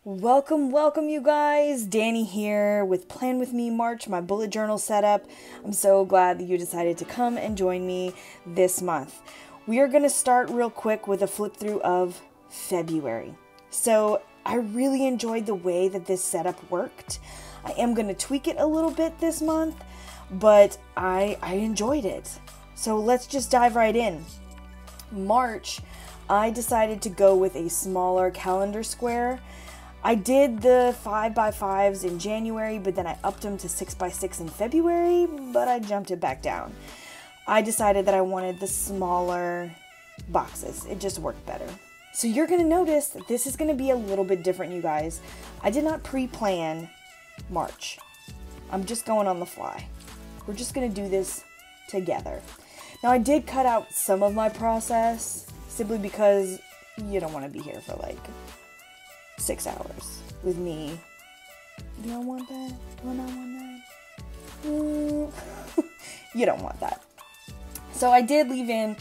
Welcome, welcome you guys. Dani here with Plan With Me March, my bullet journal setup. I'm so glad that you decided to come and join me this month. We are going to start real quick with a flip through of February. So I really enjoyed the way that this setup worked. I am going to tweak it a little bit this month, but I enjoyed it. So let's just dive right in. March, I decided to go with a smaller calendar square. I did the 5x5s in January, but then I upped them to 6x6 in February, but I jumped it back down. I decided that I wanted the smaller boxes. It just worked better. So you're going to notice that this is going to be a little bit different, you guys. I did not pre-plan March. I'm just going on the fly. We're just going to do this together. Now, I did cut out some of my process simply because you don't want to be here for like 6 hours with me. Do I want that? Do I not want that? You don't want that. So I did leave in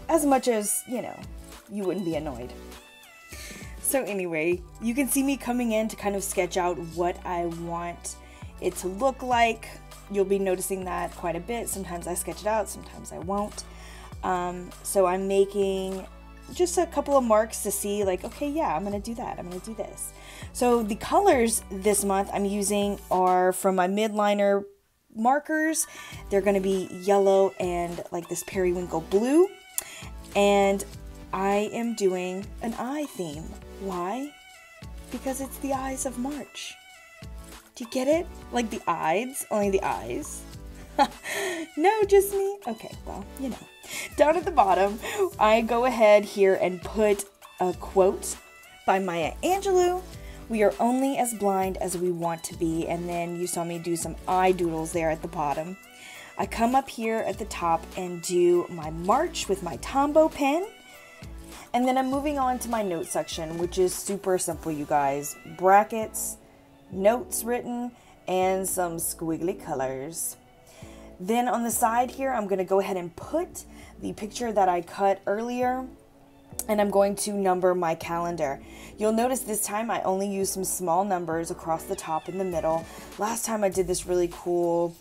as much as, you wouldn't be annoyed. So anyway, you can see me coming in to kind of sketch out what I want it to look like. You'll be noticing that quite a bit. Sometimes I sketch it out, sometimes I won't. So I'm making just a couple of marks to see like, okay, yeah, I'm going to do that. I'm going to do this. So the colors this month I'm using are from my midliner markers. They're going to be yellow and like this periwinkle blue. And I am doing an eye theme. Why? Because it's the eyes of March. Do you get it? Like the eyes, only the eyes. No, just me? Okay, well, Down at the bottom, I go ahead here and put a quote by Maya Angelou. We are only as blind as we want to be. And then you saw me do some eye doodles there at the bottom. I come up here at the top and do my March with my Tombow pen. And then I'm moving on to my note section, which is super simple, you guys. Brackets, notes written, and some squiggly colors. Then on the side here, I'm going to go ahead and put the picture that I cut earlier, and I'm going to number my calendar. You'll notice this time I only used some small numbers across the top in the middle. Last time I did this really cool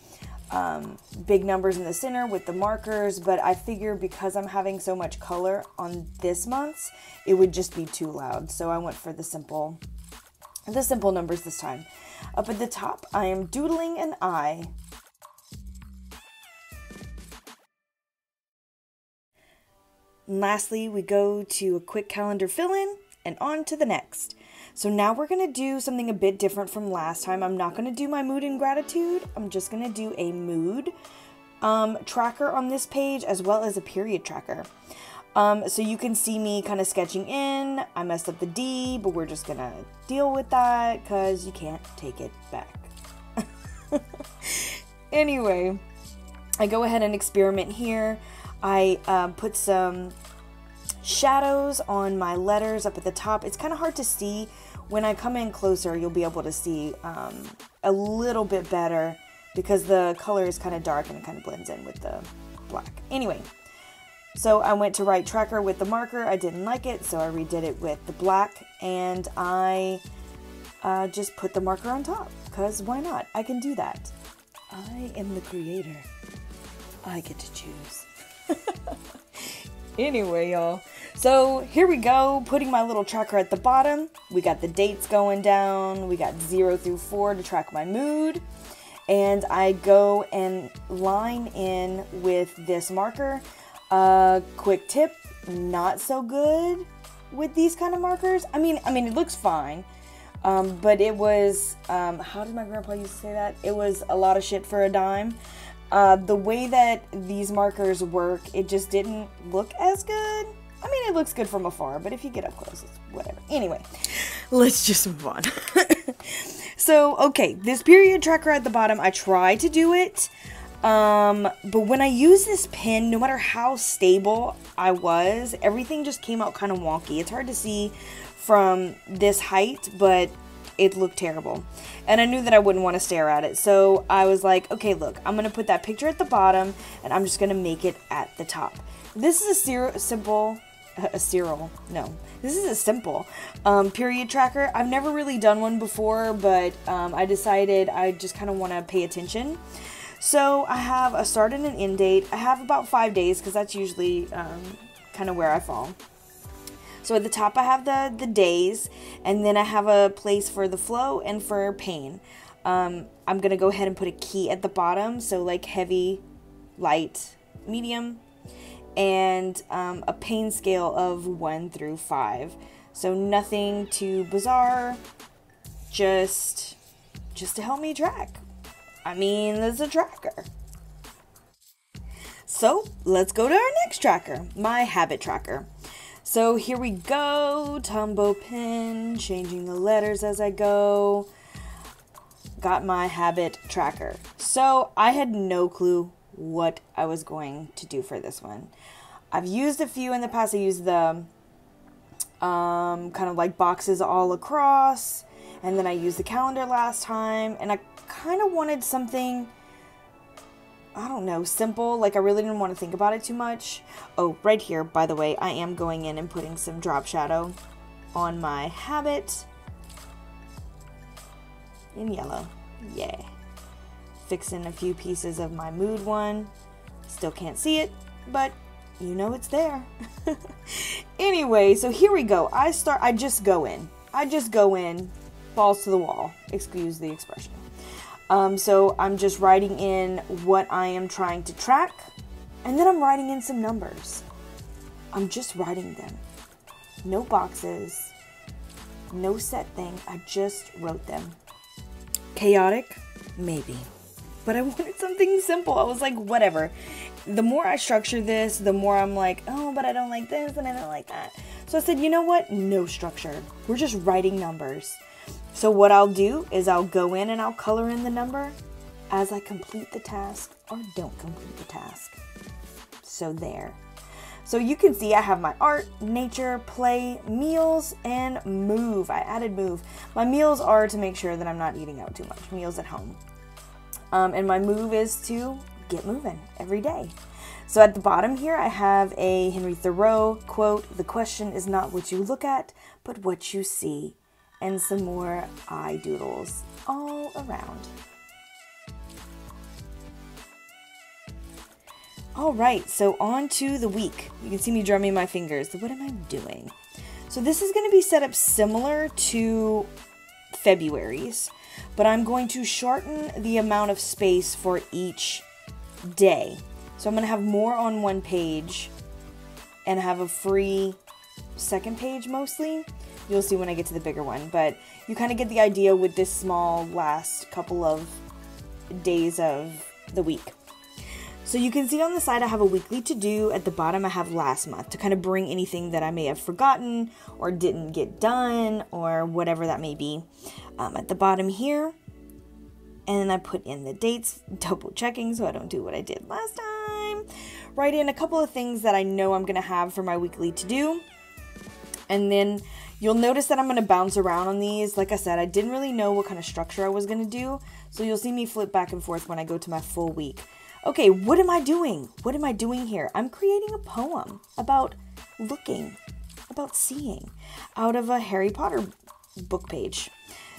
big numbers in the center with the markers, but I figured because I'm having so much color on this month's, it would just be too loud. So I went for the simple numbers this time. Up at the top, I am doodling an eye. And lastly, we go to a quick calendar fill-in and on to the next. So now we're going to do something a bit different from last time. I'm not going to do my mood and gratitude. I'm just going to do a mood tracker on this page as well as a period tracker. So you can see me kind of sketching in. I messed up the D, but we're just going to deal with that because you can't take it back. Anyway, I go ahead and experiment here. I put some shadows on my letters up at the top. It's kind of hard to see. When I come in closer, you'll be able to see a little bit better because the color is kind of dark and it kind of blends in with the black. Anyway, so I went to write tracker with the marker. I didn't like it, so I redid it with the black, and I just put the marker on top because why not? I can do that. I am the creator. I get to choose. Anyway, y'all, so here we go, putting my little tracker at the bottom. We got the dates going down. We got 0 through 4 to track my mood. And I go and line in with this marker. Quick tip, not so good with these kind of markers. I mean, it looks fine. But it was, how did my grandpa used to say that? It was a lot of shit for a dime. The way that these markers work, it just didn't look as good. I mean, it looks good from afar, but if you get up close, it's whatever. Anyway, let's just move on. So, okay, this period tracker at the bottom, I tried to do it. But when I use this pen, no matter how stable I was, everything just came out kind of wonky. It's hard to see from this height, but it looked terrible. And I knew that I wouldn't want to stare at it. So I was like, okay, look, I'm going to put that picture at the bottom and I'm just going to make it at the top. This is a simple a serial. No, this is a simple period tracker. I've never really done one before, but I decided I just kind of want to pay attention. So I have a start and an end date. I have about 5 days because that's usually kind of where I fall. So at the top I have the days, and then I have a place for the flow and for pain. I'm going to go ahead and put a key at the bottom, so like heavy, light, medium, and a pain scale of 1 through 5. So nothing too bizarre, just to help me track. I mean, there's a tracker. So let's go to our next tracker, my habit tracker. So here we go, Tombow pen, changing the letters as I go. Got my habit tracker. So I had no clue what I was going to do for this one. I've used a few in the past. I used the kind of like boxes all across, and then I used the calendar last time, and I kind of wanted something, I don't know, simple. Like I really didn't want to think about it too much. Oh, right here, by the way, I am going in and putting some drop shadow on my habit in yellow. Yeah. Fixing a few pieces of my mood one. Still can't see it, but you know it's there. Anyway, so here we go. I just go in, balls to the wall. Excuse the expression. So I'm just writing in what I am trying to track, and then I'm writing in some numbers. I'm just writing them. No boxes, no set thing. I just wrote them. Chaotic? Maybe. But I wanted something simple. I was like, whatever. The more I structure this, the more I'm like, oh, but I don't like this and I don't like that. So I said, you know what? No structure. We're just writing numbers. So what I'll do is I'll go in and I'll color in the number as I complete the task or don't complete the task. So there. So you can see I have my art, nature, play, meals, and move. I added move. My meals are to make sure that I'm not eating out too much. Meals at home. And my move is to get moving every day. So at the bottom here, I have a Henry Thoreau quote, "The question is not what you look at, but what you see." And some more eye doodles all around. All right, so on to the week. You can see me drumming my fingers. What am I doing? So this is going to be set up similar to February's, but I'm going to shorten the amount of space for each day. So I'm going to have more on one page and have a free second page mostly. You'll see when I get to the bigger one, but you kind of get the idea with this small last couple of days of the week. So you can see on the side I have a weekly to-do. At the bottom I have last month to kind of bring anything that I may have forgotten or didn't get done or whatever that may be. At the bottom here, and then I put in the dates, double checking so I don't do what I did last time. Write in a couple of things that I know I'm going to have for my weekly to-do. And then you'll notice that I'm going to bounce around on these. Like I said, I didn't really know what kind of structure I was going to do. So you'll see me flip back and forth when I go to my full week. Okay, what am I doing? What am I doing here? I'm creating a poem about looking, about seeing, out of a Harry Potter book page.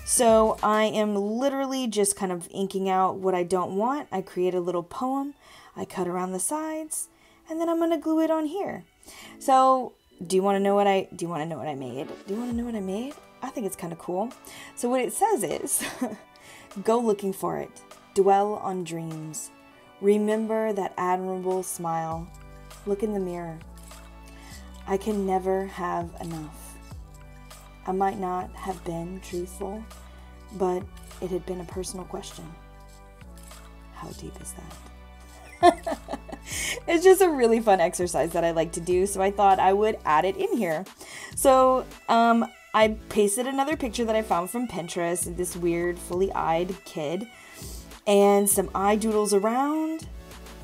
So I am literally just kind of inking out what I don't want. I create a little poem. I cut around the sides, and then I'm going to glue it on here. So do you want to know what I made? Do you want to know what I made? I think it's kind of cool. So what it says is, go looking for it. Dwell on dreams. Remember that admirable smile. Look in the mirror. I can never have enough. I might not have been truthful, but it had been a personal question. How deep is that? It's just a really fun exercise that I like to do, so I thought I would add it in here. So I pasted another picture that I found from Pinterest of this weird fully eyed kid and some eye doodles around,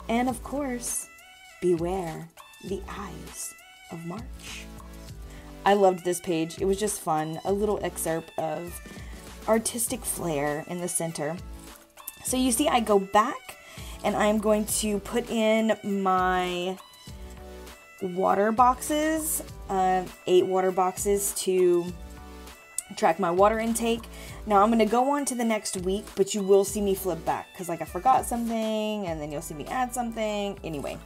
and of course, beware the eyes of March. I loved this page. It was just fun. A little excerpt of artistic flair in the center. So you see I go back and I'm going to put in my water boxes 8 water boxes to track my water intake. Now I'm going to go on to the next week, but you will see me flip back because like I forgot something and then you'll see me add something. Anyway,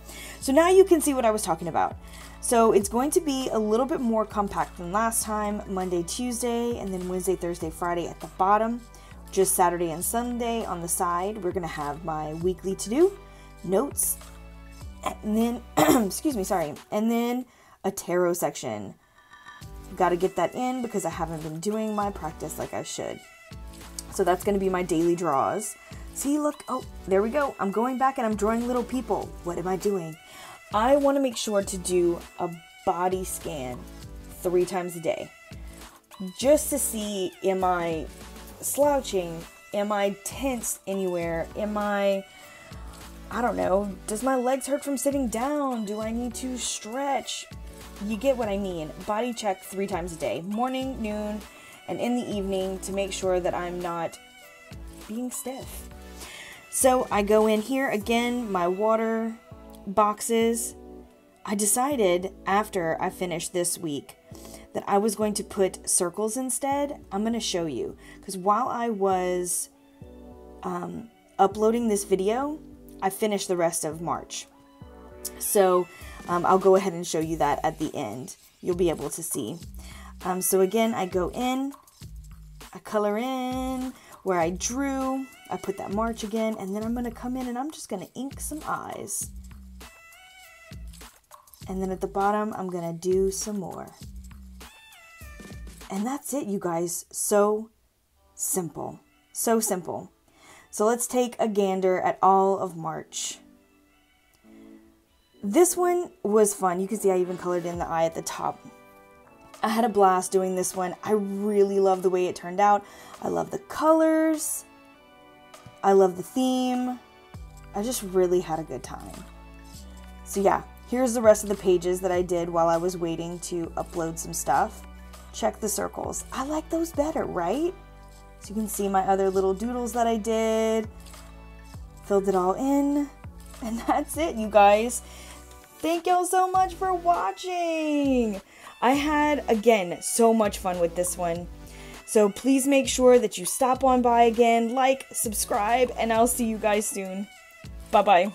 so now you can see what I was talking about. So it's going to be a little bit more compact than last time. Monday, Tuesday, and then Wednesday, Thursday, Friday at the bottom. Just Saturday and Sunday on the side. We're going to have my weekly to-do, notes, and then, excuse me, sorry, and then a tarot section. Got to get that in because I haven't been doing my practice like I should. So that's going to be my daily draws. See, look, oh, there we go. I'm going back and I'm drawing little people. What am I doing? I want to make sure to do a body scan 3 times a day. Just to see, am I slouching? Am I tense anywhere? Am I don't know, does my legs hurt from sitting down? Do I need to stretch? You get what I mean. Body check 3 times a day, morning, noon, and in the evening to make sure that I'm not being stiff. So I go in here again, my water boxes. I decided after I finished this week that I was going to put circles instead. I'm going to show you because while I was uploading this video, I finished the rest of March. So I'll go ahead and show you that at the end. You'll be able to see. So again, I go in, I color in where I drew, I put that March again, and then I'm going to come in and I'm just going to ink some eyes. And then at the bottom, I'm going to do some more. And that's it, you guys. So simple. So simple. So let's take a gander at all of March. This one was fun. You can see I even colored in the eye at the top. I had a blast doing this one. I really love the way it turned out. I love the colors. I love the theme. I just really had a good time. So yeah, here's the rest of the pages that I did while I was waiting to upload some stuff. Check the circles. I like those better, right? So you can see my other little doodles that I did. Filled it all in. And that's it, you guys. Thank y'all so much for watching. I had, again, so much fun with this one. So please make sure that you stop on by again, like, subscribe, and I'll see you guys soon. Bye-bye.